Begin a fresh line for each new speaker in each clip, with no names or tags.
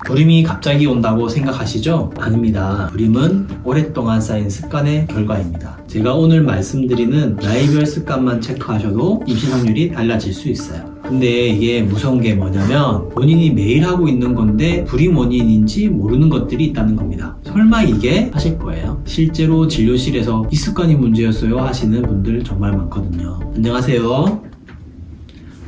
불임이 갑자기 온다고 생각하시죠? 아닙니다. 불임은 오랫동안 쌓인 습관의 결과입니다. 제가 오늘 말씀드리는 나이별 습관만 체크하셔도 임신 확률이 달라질 수 있어요. 근데 이게 무서운 게 뭐냐면 본인이 매일 하고 있는 건데 불임 원인인지 모르는 것들이 있다는 겁니다. 설마 이게 하실 거예요. 실제로 진료실에서 이 습관이 문제였어요 하시는 분들 정말 많거든요. 안녕하세요.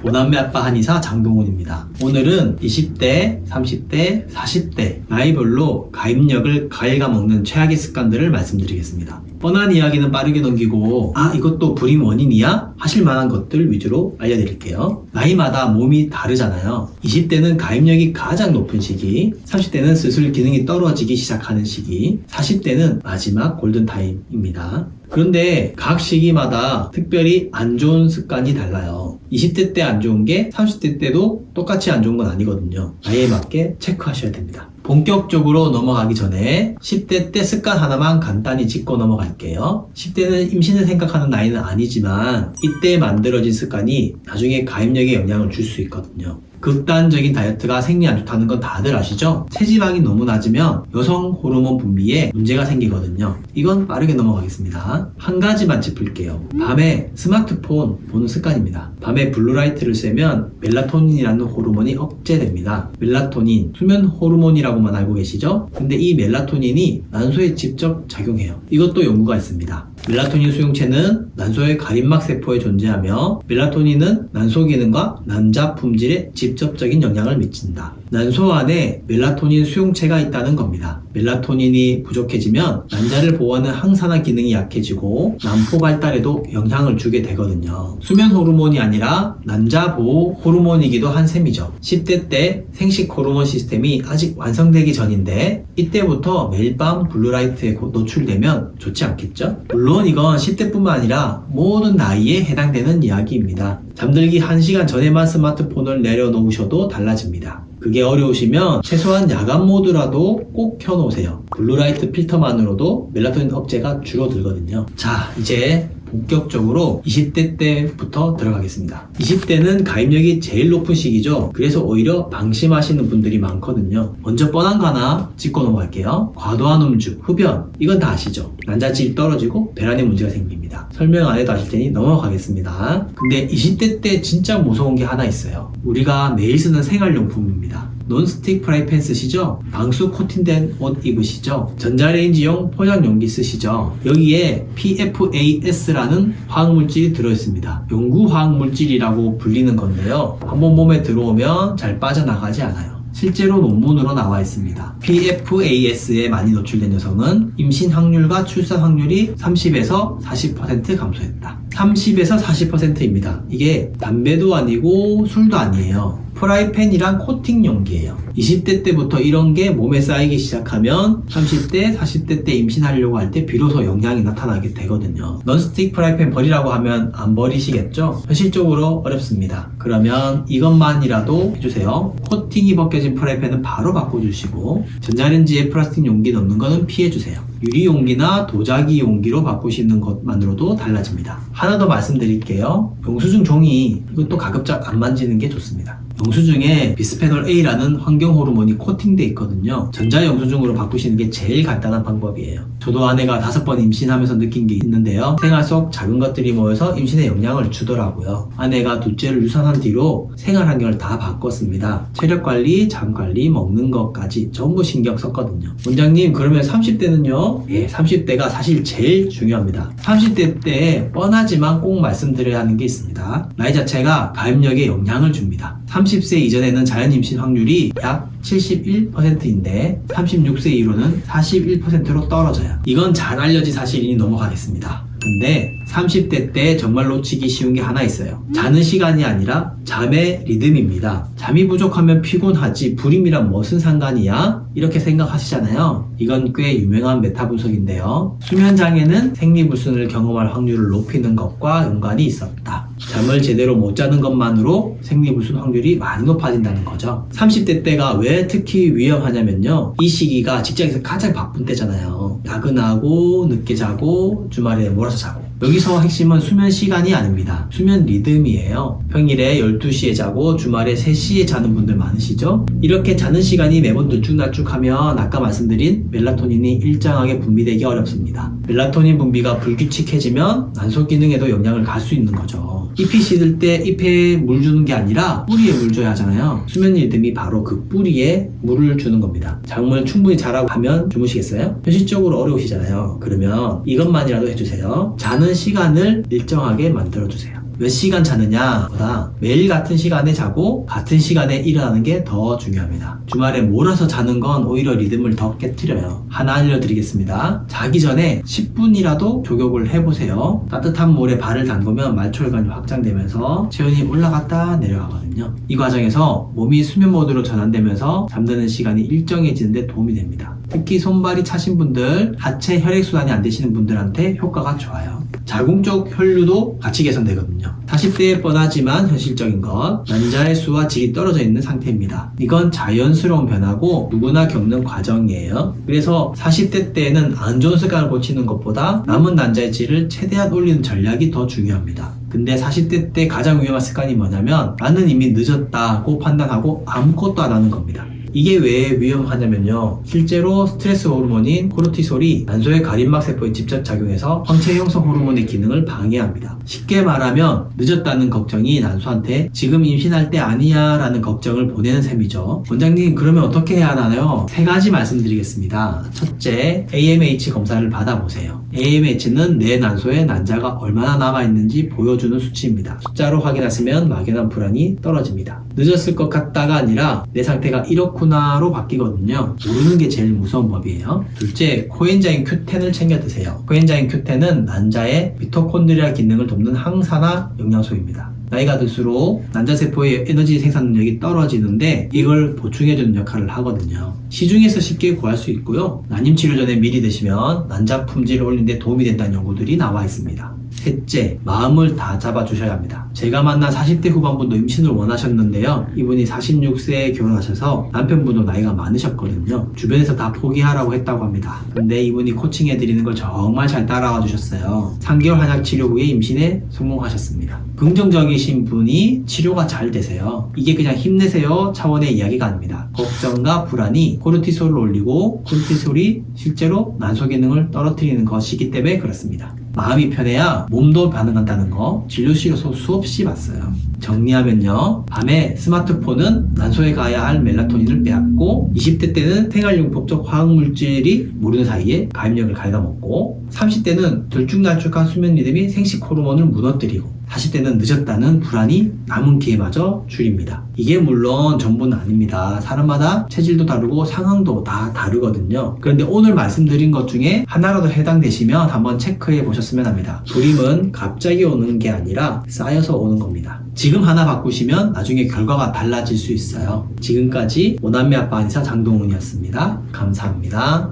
오남매 아빠 한의사 장동훈입니다. 오늘은 20대, 30대, 40대 나이별로 가입력을 갉아먹는 최악의 습관들을 말씀드리겠습니다. 뻔한 이야기는 빠르게 넘기고 이것도 불임 원인이야? 하실 만한 것들 위주로 알려드릴게요. 나이마다 몸이 다르잖아요. 20대는 가입력이 가장 높은 시기, 30대는 슬슬 기능이 떨어지기 시작하는 시기, 40대는 마지막 골든타임입니다. 그런데 각 시기마다 특별히 안 좋은 습관이 달라요. 20대 때 안 좋은 게 30대 때도 똑같이 안 좋은 건 아니거든요. 나이에 맞게 체크하셔야 됩니다. 본격적으로 넘어가기 전에 10대 때 습관 하나만 간단히 짚고 넘어갈게요. 10대는 임신을 생각하는 나이는 아니지만 이때 만들어진 습관이 나중에 가입력에 영향을 줄 수 있거든요. 극단적인 다이어트가 생리 안 좋다는 건 다들 아시죠? 체지방이 너무 낮으면 여성 호르몬 분비에 문제가 생기거든요. 이건 빠르게 넘어가겠습니다. 한 가지만 짚을게요. 밤에 스마트폰 보는 습관입니다. 밤에 블루라이트를 쐬면 멜라토닌이라는 호르몬이 억제됩니다. 멜라토닌, 수면 호르몬이라고만 알고 계시죠? 근데 이 멜라토닌이 난소에 직접 작용해요. 이것도 연구가 있습니다. 멜라토닌 수용체는 난소의 가림막 세포에 존재하며 멜라토닌은 난소 기능과 난자 품질에 직접적인 영향을 미친다. 난소 안에 멜라토닌 수용체가 있다는 겁니다. 멜라토닌이 부족해지면 난자를 보호하는 항산화 기능이 약해지고 난포 발달에도 영향을 주게 되거든요. 수면 호르몬이 아니라 난자 보호 호르몬이기도 한 셈이죠. 10대 때 생식 호르몬 시스템이 아직 완성되기 전인데 이때부터 매일 밤 블루라이트에 노출되면 좋지 않겠죠? 물론 이건 10대뿐만 아니라 모든 나이에 해당되는 이야기입니다. 잠들기 1시간 전에만 스마트폰을 내려놓으셔도 달라집니다. 그게 어려우시면 최소한 야간 모드라도 꼭 켜놓으세요. 블루라이트 필터만으로도 멜라토닌 억제가 줄어들거든요. 자, 이제 본격적으로 20대 때부터 들어가겠습니다. 20대는 가입력이 제일 높은 시기죠. 그래서 오히려 방심하시는 분들이 많거든요. 먼저 뻔한 거 하나 짚고 넘어갈게요. 과도한 음주, 흡연, 이건 다 아시죠? 난자질이 떨어지고 배란에 문제가 생깁니다. 설명 안 해도 아실 테니 넘어가겠습니다. 근데 20대 때 진짜 무서운 게 하나 있어요. 우리가 매일 쓰는 생활용품입니다. 논스틱 프라이팬 쓰시죠? 방수 코팅된 옷 입으시죠? 전자레인지용 포장용기 쓰시죠? 여기에 PFAS라는 화학물질이 들어있습니다. 용구화학물질이라고 불리는 건데요. 한번 몸에 들어오면 잘 빠져나가지 않아요. 실제로 논문으로 나와 있습니다. PFAS에 많이 노출된 여성은 임신 확률과 출산 확률이 30에서 40% 감소했다. 30에서 40%입니다. 이게 담배도 아니고 술도 아니에요. 프라이팬이란 코팅 용기예요. 20대 때부터 이런 게 몸에 쌓이기 시작하면 30대, 40대 때 임신하려고 할 때 비로소 영향이 나타나게 되거든요. 넌스틱 프라이팬 버리라고 하면 안 버리시겠죠? 현실적으로 어렵습니다. 그러면 이것만이라도 해주세요. 코팅이 벗겨진 프라이팬은 바로 바꿔주시고 전자레인지에 플라스틱 용기 넣는 거는 피해주세요. 유리 용기나 도자기 용기로 바꾸시는 것만으로도 달라집니다. 하나 더 말씀드릴게요. 영수증 종이 이것도 가급적 안 만지는 게 좋습니다. 영수증에 비스페놀 A라는 환경 호르몬이 코팅돼 있거든요. 전자영수증으로 바꾸시는 게 제일 간단한 방법이에요. 저도 아내가 5번 임신하면서 느낀 게 있는데요. 생활 속 작은 것들이 모여서 임신에 영향을 주더라고요. 아내가 둘째를 유산한 뒤로 생활 환경을 다 바꿨습니다. 체력 관리, 잠 관리, 먹는 것까지 전부 신경 썼거든요. 원장님, 그러면 30대는요? 예, 30대가 사실 제일 중요합니다. 30대 때 뻔하지만 꼭 말씀드려야 하는 게 있습니다. 나이 자체가 가입력에 영향을 줍니다. 30세 이전에는 자연 임신 확률이 약 71%인데 36세 이후로는 41%로 떨어져요. 이건 잘 알려진 사실이니 넘어가겠습니다. 근데 30대 때 정말 놓치기 쉬운 게 하나 있어요. 자는 시간이 아니라 잠의 리듬입니다. 잠이 부족하면 피곤하지 불임이랑 무슨 상관이야? 이렇게 생각하시잖아요. 이건 꽤 유명한 메타 분석인데요. 수면장애는 생리불순을 경험할 확률을 높이는 것과 연관이 있었다. 잠을 제대로 못 자는 것만으로 생리불순 확률이 많이 높아진다는 거죠. 30대 때가 왜 특히 위험하냐면요. 이 시기가 직장에서 가장 바쁜 때잖아요. 야근하고 늦게 자고 주말에 몰아서 자고 여기서 핵심은 수면 시간이 아닙니다. 수면 리듬이에요. 평일에 12시에 자고 주말에 3시에 자는 분들 많으시죠? 이렇게 자는 시간이 매번 들쭉날쭉하면 아까 말씀드린 멜라토닌이 일정하게 분비되기 어렵습니다. 멜라토닌 분비가 불규칙해지면 난소 기능에도 영향을 갈 수 있는 거죠. 잎이 시들 때 잎에 물 주는 게 아니라 뿌리에 물 줘야 하잖아요. 수면 리듬이 바로 그 뿌리에 물을 주는 겁니다. 잠을 충분히 자라고 하면 주무시겠어요? 현실적으로 어려우시잖아요. 그러면 이것만이라도 해주세요. 자는 시간을 일정하게 만들어주세요. 몇 시간 자느냐 보다 매일 같은 시간에 자고 같은 시간에 일어나는 게 더 중요합니다. 주말에 몰아서 자는 건 오히려 리듬을 더 깨트려요. 하나 알려드리겠습니다. 자기 전에 10분이라도 조격을 해보세요. 따뜻한 물에 발을 담그면 말초혈관이 확장되면서 체온이 올라갔다 내려가거든요. 이 과정에서 몸이 수면 모드로 전환되면서 잠드는 시간이 일정해지는 데 도움이 됩니다. 특히 손발이 차신 분들, 하체 혈액순환이 안 되시는 분들한테 효과가 좋아요. 자궁 쪽 혈류도 같이 개선되거든요. 40대에 뻔하지만 현실적인 건 난자의 수와 질이 떨어져 있는 상태입니다. 이건 자연스러운 변화고 누구나 겪는 과정이에요. 그래서 40대 때에는 안 좋은 습관을 고치는 것보다 남은 난자의 질을 최대한 올리는 전략이 더 중요합니다. 근데 40대 때 가장 위험한 습관이 뭐냐면 나는 이미 늦었다고 판단하고 아무것도 안 하는 겁니다. 이게 왜 위험하냐면요. 실제로 스트레스 호르몬인 코르티솔이 난소의 가림막 세포에 직접 작용해서 황체 형성 호르몬의 기능을 방해합니다. 쉽게 말하면 늦었다는 걱정이 난소한테 지금 임신할 때 아니야 라는 걱정을 보내는 셈이죠. 원장님 그러면 어떻게 해야 하나요? 3가지 말씀드리겠습니다. 첫째, AMH 검사를 받아보세요. AMH는 내 난소에 난자가 얼마나 남아있는지 보여주는 수치입니다. 숫자로 확인하시면 막연한 불안이 떨어집니다. 늦었을 것 같다가 아니라 내 상태가 이렇구나로 바뀌거든요. 모르는 게 제일 무서운 법이에요. 둘째, 코엔자임 Q10을 챙겨 드세요. 코엔자임 Q10은 난자의 미토콘드리아 기능을 돕는 항산화 영양소입니다. 나이가 들수록 난자세포의 에너지 생산 능력이 떨어지는데 이걸 보충해주는 역할을 하거든요. 시중에서 쉽게 구할 수 있고요. 난임 치료 전에 미리 드시면 난자 품질을 올리는 데 도움이 된다는 연구들이 나와 있습니다. 셋째, 마음을 다 잡아주셔야 합니다. 제가 만난 40대 후반분도 임신을 원하셨는데요. 이분이 46세에 결혼하셔서 남편분도 나이가 많으셨거든요. 주변에서 다 포기하라고 했다고 합니다. 근데 이분이 코칭해드리는 걸 정말 잘 따라와 주셨어요. 3개월 한약 치료 후에 임신에 성공하셨습니다. 긍정적이신 분이 치료가 잘 되세요. 이게 그냥 힘내세요 차원의 이야기가 아닙니다. 걱정과 불안이 코르티솔을 올리고 코르티솔이 실제로 난소 기능을 떨어뜨리는 것이기 때문에 그렇습니다. 마음이 편해야 몸도 반응한다는 거 진료실에서 수없이 봤어요. 정리하면요. 밤에 스마트폰은 난소에 가야 할 멜라토닌을 빼앗고 20대 때는 생활용법적 화학물질이 모르는 사이에 가입력을 갉아먹고 30대는 들쭉날쭉한 수면 리듬이 생식 호르몬을 무너뜨리고 40대는 늦었다는 불안이 남은 기회마저 줄입니다. 이게 물론 전부는 아닙니다. 사람마다 체질도 다르고 상황도 다 다르거든요. 그런데 오늘 말씀드린 것 중에 하나라도 해당되시면 한번 체크해 보셨으면 합니다. 불임은 갑자기 오는 게 아니라 쌓여서 오는 겁니다. 지금 하나 바꾸시면 나중에 결과가 달라질 수 있어요. 지금까지 5남매 아빠 한의사 장동훈이었습니다. 감사합니다.